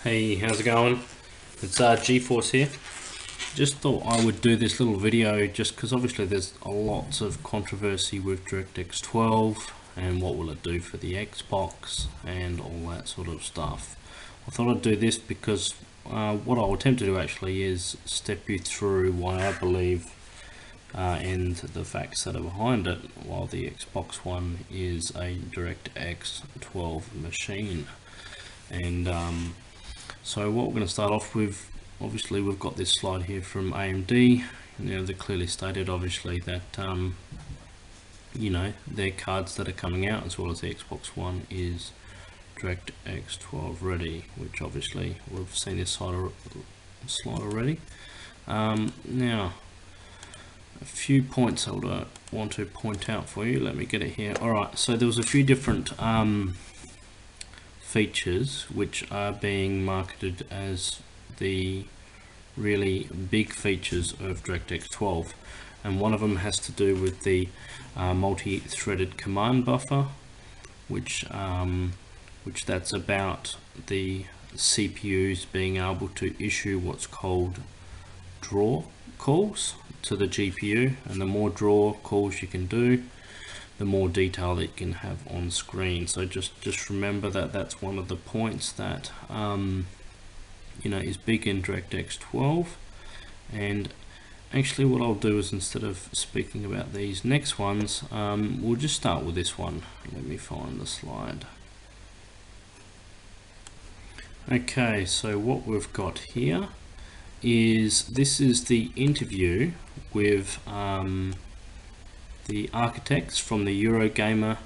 Hey, how's it going? It's GeForce here. Just thought I would do this little video just because obviously there's lots of controversy with DirectX 12 and what will it do for the Xbox and all that sort of stuff. I thought I'd do this because what I'll attempt to do actually is step you through why I believe and the facts that are behind it, while the Xbox One is a DirectX 12 machine. And so what we're going to start off with, obviously we've got this slide here from AMD. They clearly stated obviously that their cards that are coming out as well as the Xbox One is DirectX 12 ready, which obviously we've seen this slide already. Now a few points I would want to point out for you. Let me get it here. Alright, so there was a few different features which are being marketed as the really big features of DirectX 12, and one of them has to do with the multi-threaded command buffer, which that's about the CPUs being able to issue what's called draw calls to the GPU, and the more draw calls you can do, the more detail it can have on screen. So just remember that that's one of the points that is big in DirectX 12. And actually what I'll do is, instead of speaking about these next ones, we'll just start with this one. Let me find the slide. Okay, so what we've got here is, this is the interview with the architects from the Eurogamer,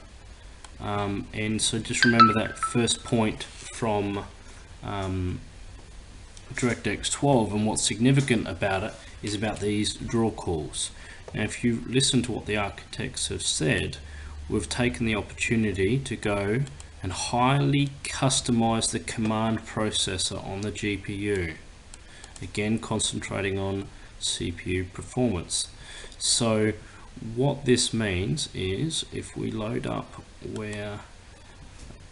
and so just remember that first point from DirectX 12, and what's significant about it is about these draw calls. Now if you listen to what the architects have said, we've taken the opportunity to go and highly customize the command processor on the GPU, again concentrating on CPU performance. So what this means is, if we load up where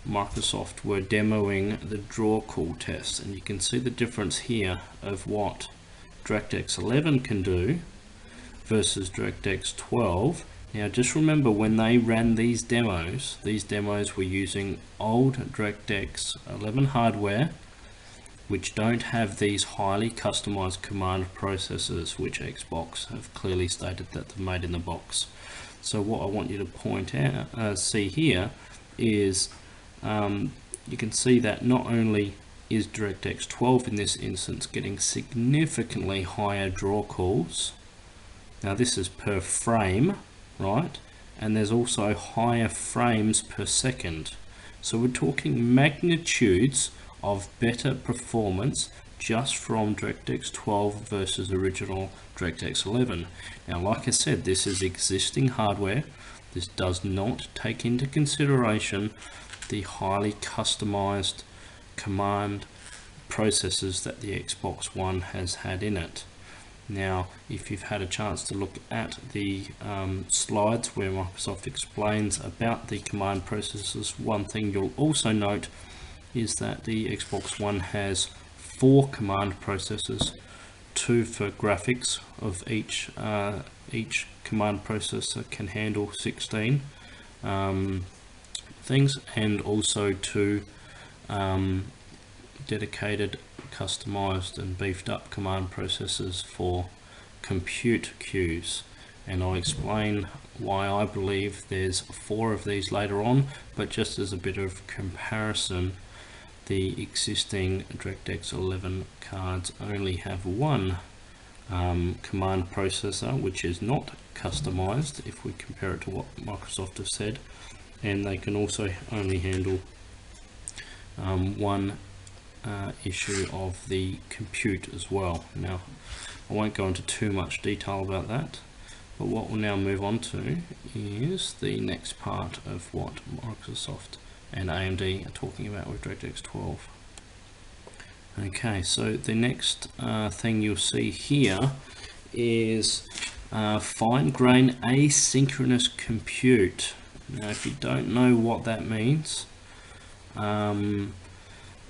Microsoft were demoing the draw call test, and you can see the difference here of what DirectX 11 can do versus DirectX 12. Now just remember, when they ran these demos were using old DirectX 11 hardware, which don't have these highly customized command processors, which Xbox have clearly stated that they've made in the box. So what I want you to point out, see here, is you can see that not only is DirectX 12 in this instance getting significantly higher draw calls. Now this is per frame, right? And there's also higher frames per second. So we're talking magnitudes of better performance just from DirectX 12 versus original DirectX 11. Now like I said, this is existing hardware. This does not take into consideration the highly customized command processors that the Xbox One has had in it. Now if you've had a chance to look at the slides where Microsoft explains about the command processors, one thing you'll also note is that the Xbox One has 4 command processors, 2 for graphics of each command processor can handle 16 things, and also 2 dedicated, customized and beefed up command processors for compute queues. And I'll explain why I believe there's 4 of these later on, but just as a bit of comparison, the existing DirectX 11 cards only have 1 command processor, which is not customized if we compare it to what Microsoft has said, and they can also only handle 1 issue of the compute as well. Now I won't go into too much detail about that, but what we'll now move on to is the next part of what Microsoft and AMD are talking about with DirectX 12. Okay, so the next thing you'll see here is fine-grained asynchronous compute. Now if you don't know what that means,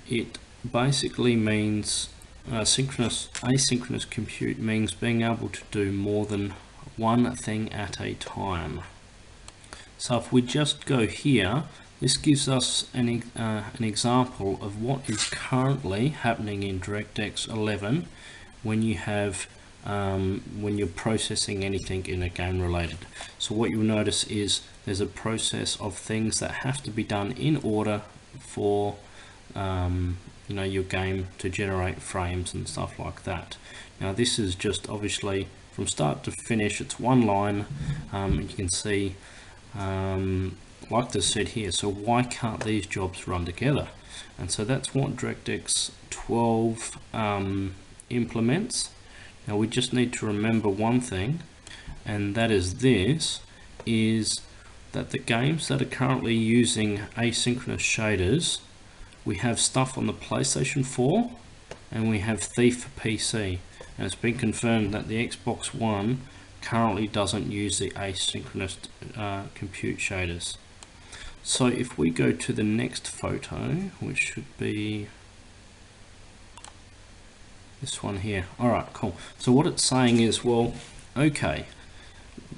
it basically means asynchronous compute means being able to do more than one thing at a time. So if we just go here, this gives us an example of what is currently happening in DirectX 11 when you have when you're processing anything in a game related. So what you'll notice is there's a process of things that have to be done in order for you know, your game to generate frames and stuff like that. Now this is just obviously from start to finish, it's one line. You can see like this said here, so why can't these jobs run together? And so that's what DirectX 12 implements. Now we just need to remember one thing, and that is this, is that the games that are currently using asynchronous shaders, we have stuff on the PlayStation 4 and we have Thief for PC, and it's been confirmed that the Xbox One currently doesn't use the asynchronous compute shaders. So if we go to the next photo, which should be this one here. Alright, cool. So what it's saying is, well, okay,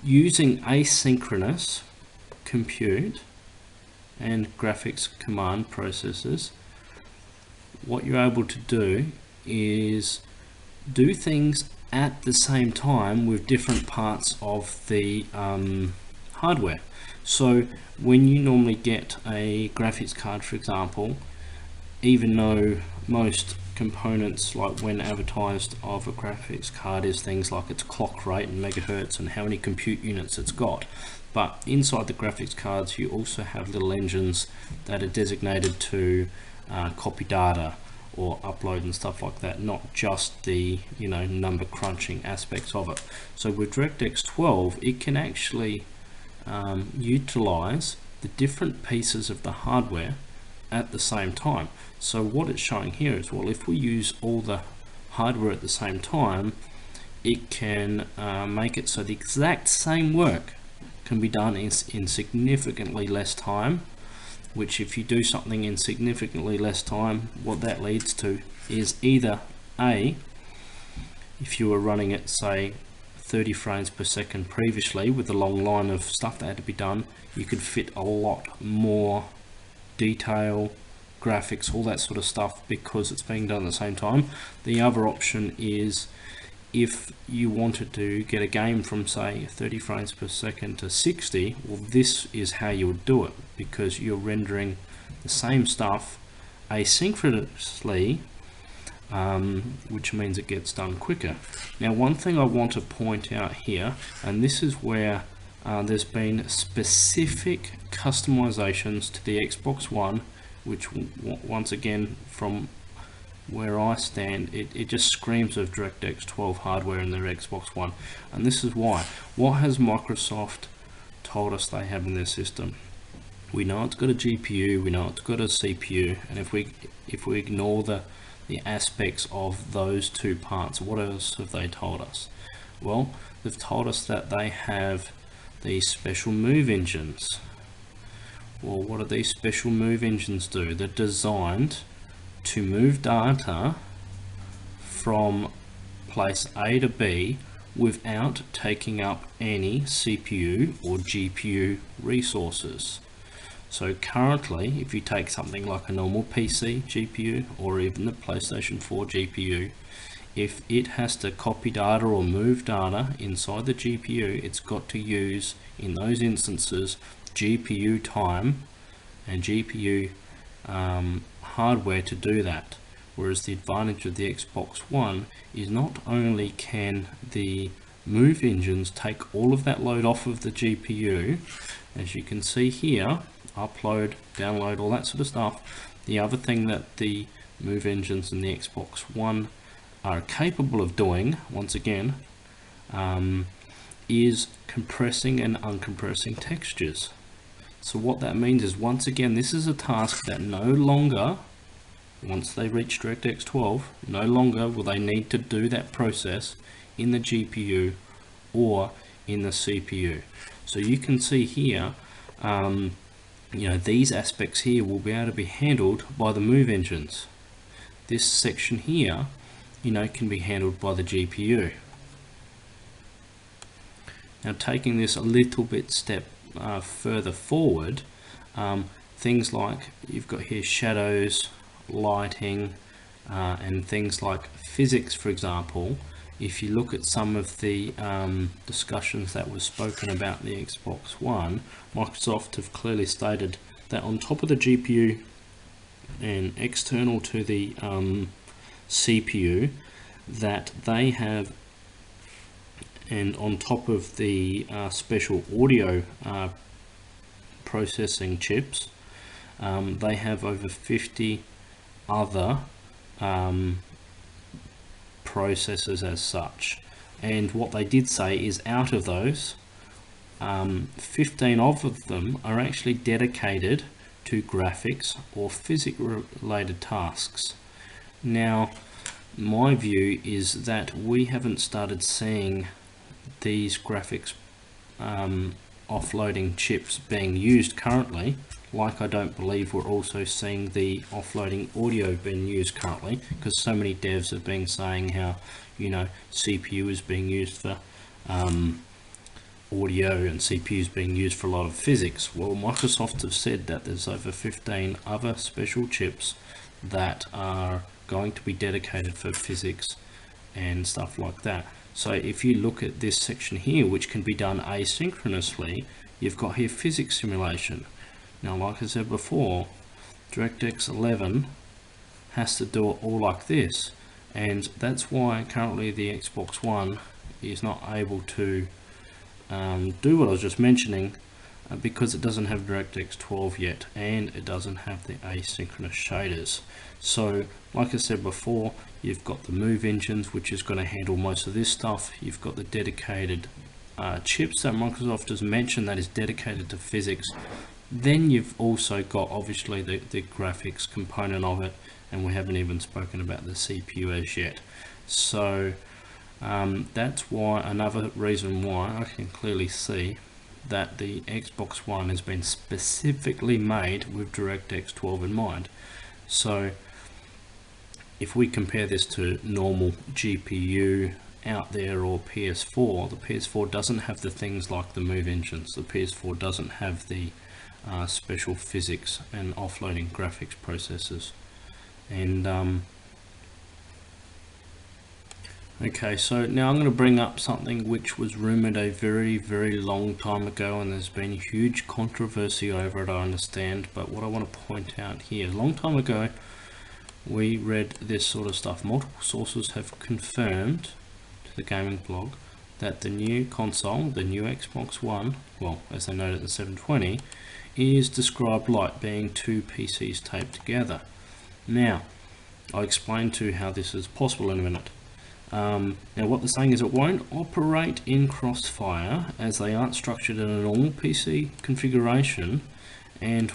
using asynchronous compute and graphics command processors, what you're able to do is do things at the same time with different parts of the hardware. So when you normally get a graphics card, for example, even though most components, like when advertised of a graphics card, is things like its clock rate and megahertz and how many compute units it's got, but inside the graphics cards you also have little engines that are designated to copy data or upload and stuff like that, not just the, you know, number crunching aspects of it. So with DirectX 12 it can actually utilize the different pieces of the hardware at the same time. So what it's showing here is, well, if we use all the hardware at the same time, it can make it so the exact same work can be done in significantly less time, which if you do something in significantly less time, what that leads to is either A, if you were running it say 30 frames per second previously with a long line of stuff that had to be done, you could fit a lot more detail, graphics, all that sort of stuff because it's being done at the same time. The other option is if you wanted to get a game from say 30 frames per second to 60, well, this is how you would do it, because you're rendering the same stuff asynchronously, which means it gets done quicker. Now one thing I want to point out here, and this is where there's been specific customizations to the Xbox One, which once again, from where I stand, it just screams of DirectX 12 hardware in their Xbox One. And this is why. What has Microsoft told us they have in their system? We know it's got a GPU, we know it's got a CPU, and if we ignore the aspects of those two parts, what else have they told us? Well, they've told us that they have these special move engines. Well, what do these special move engines do? They're designed to move data from place A to B without taking up any CPU or GPU resources. So currently, if you take something like a normal PC GPU or even the PlayStation 4 GPU, if it has to copy data or move data inside the GPU, it's got to use, in those instances, GPU time and GPU hardware to do that. Whereas the advantage of the Xbox One is not only can the move engines take all of that load off of the GPU, as you can see here, upload, download, all that sort of stuff. The other thing that the move engines in the Xbox One are capable of doing, once again, is compressing and uncompressing textures. So what that means is, once again, this is a task that no longer, once they reach DirectX 12, no longer will they need to do that process in the GPU or in the CPU. So you can see here, you know, these aspects here will be able to be handled by the move engines. this section here, you know, can be handled by the GPU. Now, taking this a little bit step further forward, things like you've got here shadows, lighting, and things like physics, for example. If you look at some of the discussions that was spoken about the Xbox One, Microsoft have clearly stated that on top of the GPU and external to the CPU, that they have, and on top of the special audio processing chips, they have over 50 other processors as such. And what they did say is out of those, 15 of them are actually dedicated to graphics or physics related tasks. Now, my view is that we haven't started seeing these graphics offloading chips being used currently, like I don't believe we're also seeing the offloading audio being used currently, because so many devs have been saying how, you know, CPU is being used for audio and CPU is being used for a lot of physics. Well, Microsoft have said that there's over 15 other special chips that are going to be dedicated for physics and stuff like that. So if you look at this section here, which can be done asynchronously, you've got here physics simulation. Now, like I said before, DirectX 11 has to do it all like this, and that's why currently the Xbox One is not able to do what I was just mentioning, because it doesn't have DirectX 12 yet, and it doesn't have the asynchronous shaders. So like I said before, you've got the move engines, which is going to handle most of this stuff. You've got the dedicated chips that Microsoft has mentioned that is dedicated to physics. Then you've also got obviously the graphics component of it, and we haven't even spoken about the CPU as yet. So that's why, another reason why I can clearly see that the Xbox One has been specifically made with DirectX 12 in mind. So if we compare this to normal GPU out there or PS4, the PS4 doesn't have the things like the move engines. The PS4 doesn't have the special physics and offloading graphics processors. And okay, so now I'm going to bring up something which was rumored a very long time ago, and there's been huge controversy over it, I understand. But what I want to point out here, a long time ago we read this sort of stuff. Multiple sources have confirmed to the gaming blog that the new console, the new Xbox One, well, as they noted the 720, is described like being two PCs taped together. Now, I'll explain to you how this is possible in a minute. Now what they're saying is it won't operate in Crossfire, as they aren't structured in a normal PC configuration, and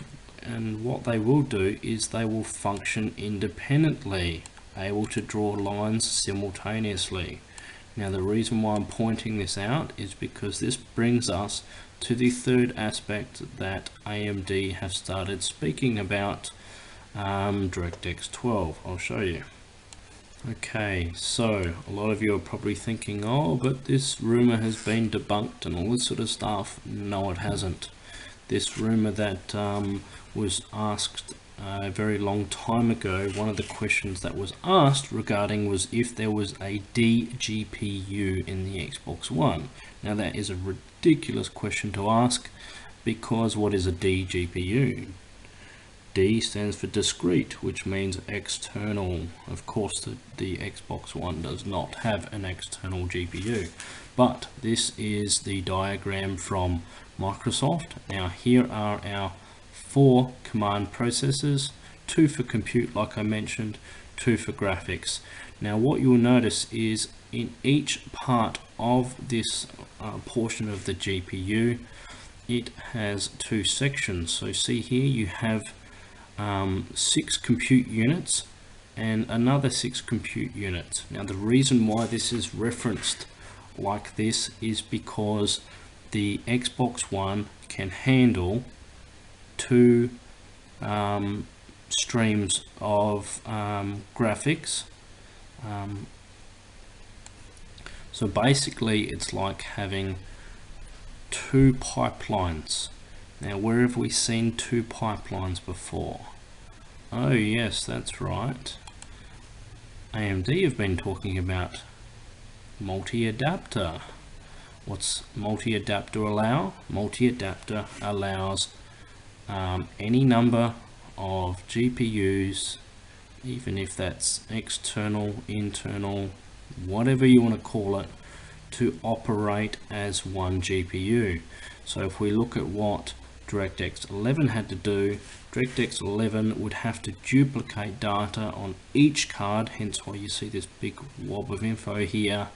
what they will do is they will function independently, able to draw lines simultaneously. Now the reason why I'm pointing this out is because this brings us to the third aspect that AMD have started speaking about, DirectX 12. I'll show you. Okay, so a lot of you are probably thinking, oh, but this rumor has been debunked and all this sort of stuff. No, it hasn't. This rumor that was asked a very long time ago, one of the questions that was asked regarding was if there was a DGPU in the Xbox One. Now that is a ridiculous question to ask, because what is a DGPU? D stands for discrete, which means external. Of course, the Xbox One does not have an external GPU, but this is the diagram from Microsoft. Now here are our 4 command processors, 2 for compute like I mentioned, 2 for graphics. Now what you'll notice is in each part of this portion of the GPU, it has 2 sections. So see here you have 6 compute units and another 6 compute units. Now the reason why this is referenced like this is because the Xbox One can handle 2 streams of graphics. So basically it's like having two pipelines. Now, where have we seen two pipelines before? Oh yes, that's right. AMD have been talking about multi-adapter. What's multi-adapter allow? Multi-adapter allows any number of GPUs, even if that's external, internal, whatever you want to call it, to operate as one GPU. So if we look at what DirectX 11 had to do, DirectX 11 would have to duplicate data on each card, hence why you see this big wob of info here.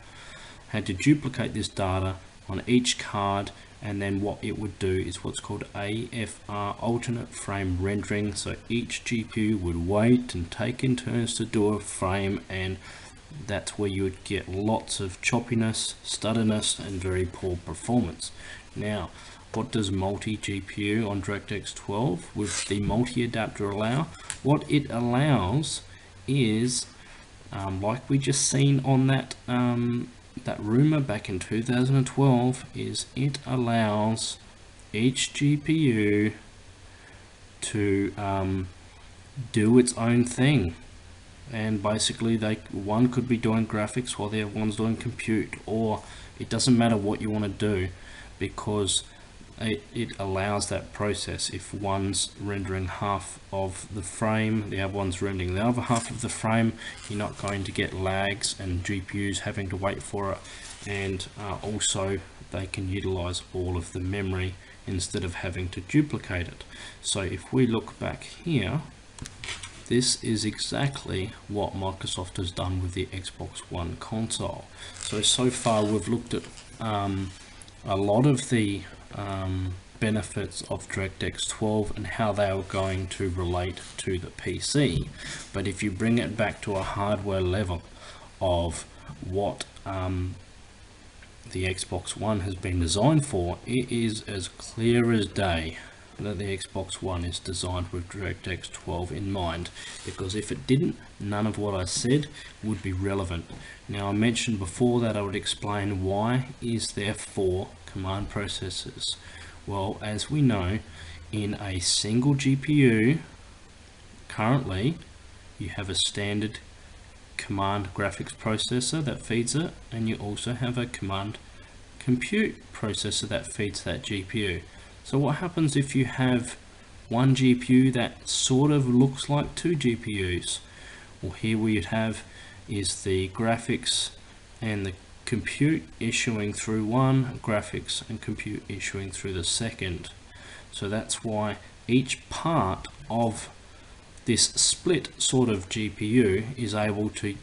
Had to duplicate this data on each card, and then what it would do is what's called AFR, alternate frame rendering. So each GPU would wait and take in turns to do a frame, and that's where you would get lots of choppiness, stutterness, and very poor performance. Now, what does multi-GPU on DirectX 12 with the multi-adapter allow? What it allows is, like we just seen on that rumor back in 2012, is it allows each GPU to do its own thing. And basically one could be doing graphics while the other one's doing compute, or it doesn't matter what you want to do, because it allows that process. If one's rendering half of the frame, the other one's rendering the other half of the frame, you're not going to get lags and GPUs having to wait for it. And also they can utilize all of the memory instead of having to duplicate it. So if we look back here, this is exactly what Microsoft has done with the Xbox One console. So far we've looked at a lot of the benefits of DirectX 12 and how they are going to relate to the PC. But if you bring it back to a hardware level of what the Xbox One has been designed for, it is as clear as day that the Xbox One is designed with DirectX 12 in mind, because if it didn't, none of what I said would be relevant. Now, I mentioned before that I would explain why is there 4 command processors. Well, as we know, in a single GPU currently you have a standard command graphics processor that feeds it, and you also have a command compute processor that feeds that GPU. So what happens if you have one GPU that sort of looks like 2 GPUs? Well, here we have is the graphics and the compute issuing through one, graphics and compute issuing through the second. So that's why each part of this split sort of GPU is able to,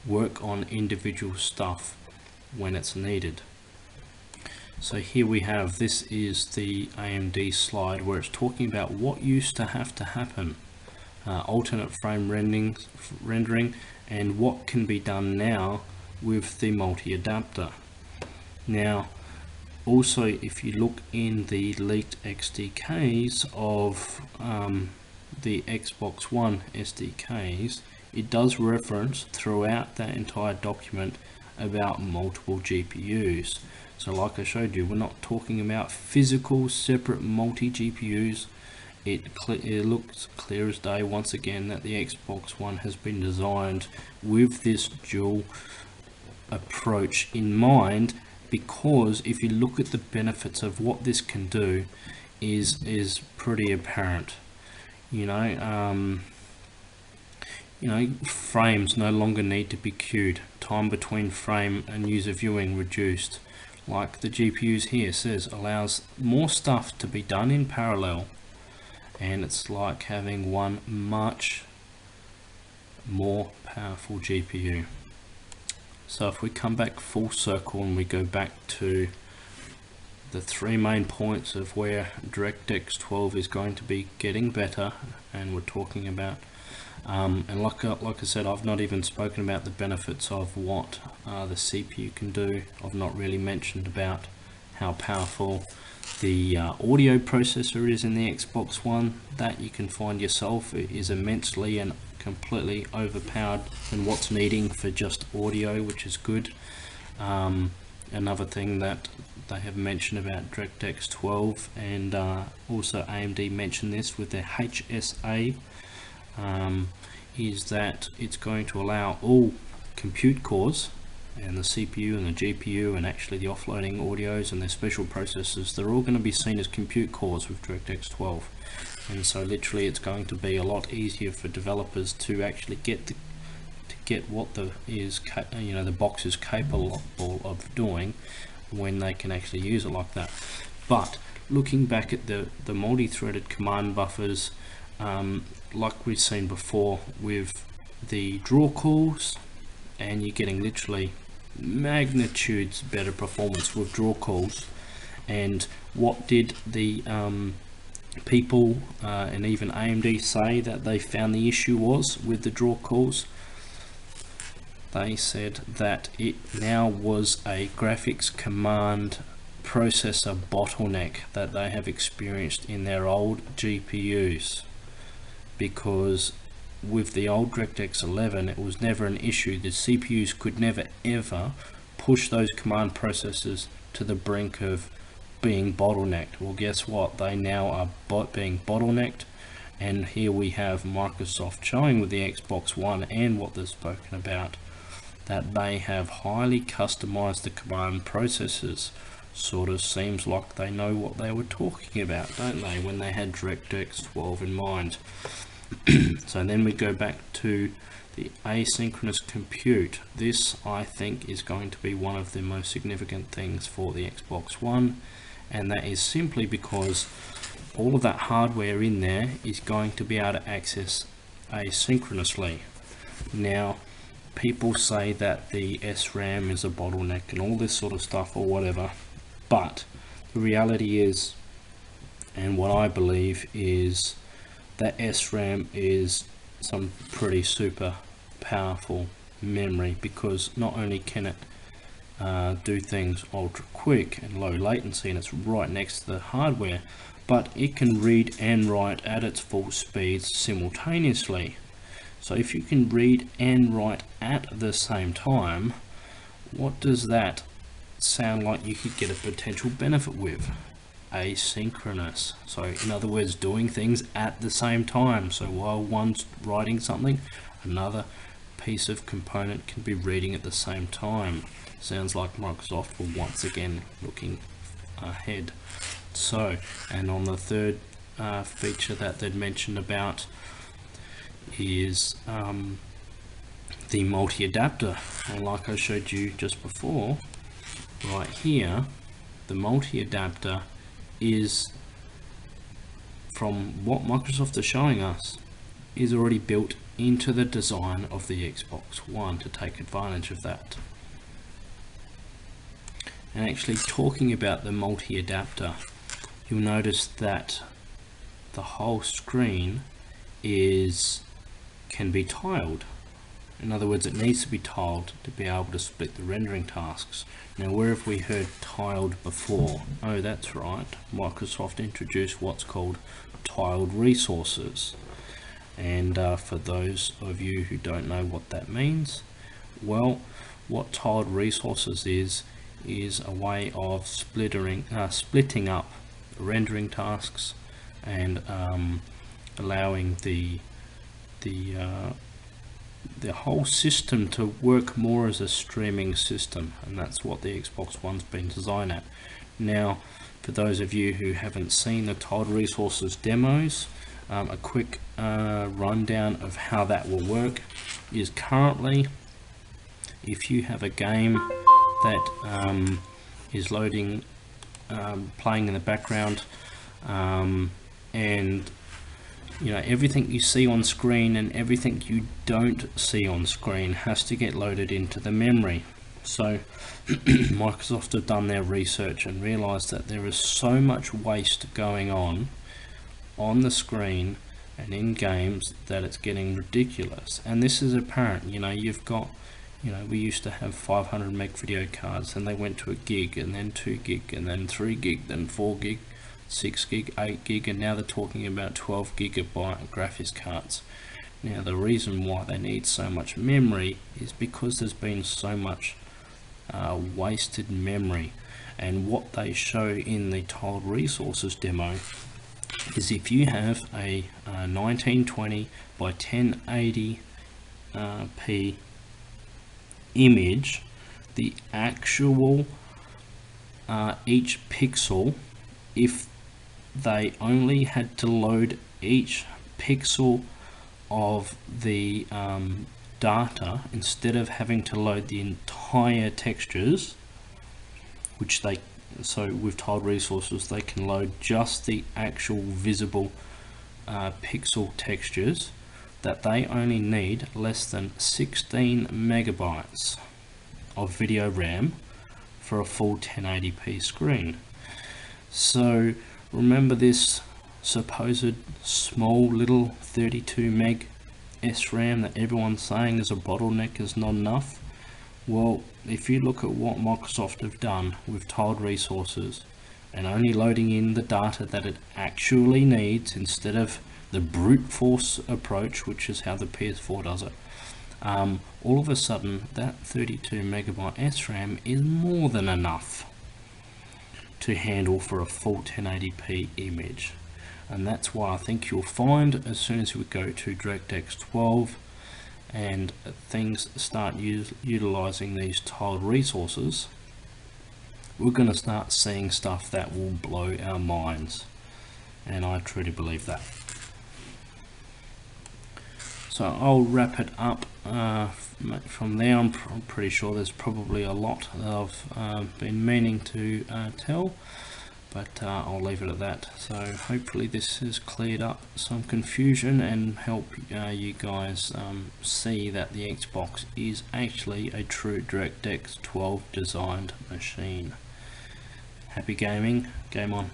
work on individual stuff when it's needed. So here we have, this is the AMD slide where it's talking about what used to have to happen, alternate frame rendering, and what can be done now with the multi-adapter. Now, also, if you look in the leaked XDKs of the Xbox One SDKs, it does reference throughout that entire document about multiple GPUs. So like I showed you, we're not talking about physical separate multi-GPUs. It looks clear as day once again that the Xbox One has been designed with this dual approach in mind, because if you look at the benefits of what this can do is pretty apparent. Frames no longer need to be queued, time between frame and user viewing reduced. Like the GPUs here says, allows more stuff to be done in parallel, and it's like having one much more powerful GPU. So if we come back full circle and we go back to the 3 main points of where DirectX 12 is going to be getting better, and we're talking about and like I said, I've not even spoken about the benefits of what the CPU can do. I've not really mentioned about how powerful the audio processor is in the Xbox One. That you can find yourself. It is immensely and completely overpowered than what's needing for just audio, which is good. Another thing that they have mentioned about DX12, and also AMD mentioned this with their HSA, is that it's going to allow all compute cores, and the CPU and the GPU and actually the offloading audios and their special processors, they're all going to be seen as compute cores with DX12. And so literally it's going to be a lot easier for developers to actually get what the box is capable of doing when they can actually use it like that. But looking back at the multi-threaded command buffers, like we've seen before with the draw calls, and you're getting literally magnitudes better performance with draw calls. And what did the people and even AMD say that they found the issue was with the draw calls? They said that it now was a graphics command processor bottleneck that they have experienced in their old GPUs, because with the old DirectX 11 it was never an issue. The CPUs could never ever push those command processors to the brink of being bottlenecked. Well, guess what? They now are being bottlenecked, and here we have Microsoft showing with the Xbox One and what they've spoken about, that they have highly customized the command processors. Sort of seems like they know what they were talking about, don't they, when they had DirectX 12 in mind. So then we go back to the asynchronous compute. This, I think, is going to be one of the most significant things for the Xbox One, and that is simply because all of that hardware in there is going to be able to access asynchronously. Now, people say that the SRAM is a bottleneck and all this sort of stuff or whatever, but the reality is, and what I believe is, that SRAM is some pretty super powerful memory, because not only can it do things ultra quick and low latency, and it's right next to the hardware, but it can read and write at its full speeds simultaneously. So if you can read and write at the same time, what does that sound like you could get a potential benefit with? Asynchronous. So in other words, doing things at the same time. So while one's writing something, another piece of component can be reading at the same time. Sounds like Microsoft were once again looking ahead. So, and on the third feature that they'd mentioned about is the multi-adapter, and like I showed you just before, right here, the multi-adapter is, from what Microsoft is showing us, is already built into the design of the Xbox One to take advantage of that. And actually, talking about the multi-adapter, you'll notice that the whole screen can be tiled. In other words, it needs to be tiled to be able to split the rendering tasks. Now, where have we heard tiled before? Oh, that's right. Microsoft introduced what's called tiled resources. And for those of you who don't know what that means, well, what tiled resources is a way of splitting up rendering tasks and allowing the whole system to work more as a streaming system, and that's what the Xbox One's been designed at. Now, for those of you who haven't seen the tiled resources demos, a quick rundown of how that will work is, currently, if you have a game that is loading, playing in the background, and you know, everything you see on screen and everything you don't see on screen has to get loaded into the memory. So Microsoft have done their research and realized that there is so much waste going on the screen and in games that it's getting ridiculous. And this is apparent. You know, you've got You know, we used to have 500 meg video cards, and they went to a gig, and then 2 gig, and then 3 gig, then 4 gig, 6 gig, 8 gig, and now they're talking about 12 gigabyte graphics cards. Now the reason why they need so much memory is because there's been so much wasted memory. And what they show in the tiled resources demo is if you have a 1920 by 1080 p image, the actual each pixel, if they only had to load each pixel of the data instead of having to load the entire textures, which they, so with tiled resources they can load just the actual visible pixel textures, that they only need less than 16 megabytes of video RAM for a full 1080p screen. So remember this supposed small little 32 meg SRAM that everyone's saying is a bottleneck, is not enough? Well, if you look at what Microsoft have done with tiled resources and only loading in the data that it actually needs instead of the brute force approach, which is how the PS4 does it, all of a sudden that 32 megabyte SRAM is more than enough to handle for a full 1080p image. And that's why I think you'll find as soon as we go to DirectX 12 and things start utilizing these tiled resources, we're going to start seeing stuff that will blow our minds, and I truly believe that. So I'll wrap it up from there. I'm pretty sure there's probably a lot that I've been meaning to tell, but I'll leave it at that. So hopefully this has cleared up some confusion and help you guys see that the Xbox is actually a true DirectX 12 designed machine. Happy gaming, game on.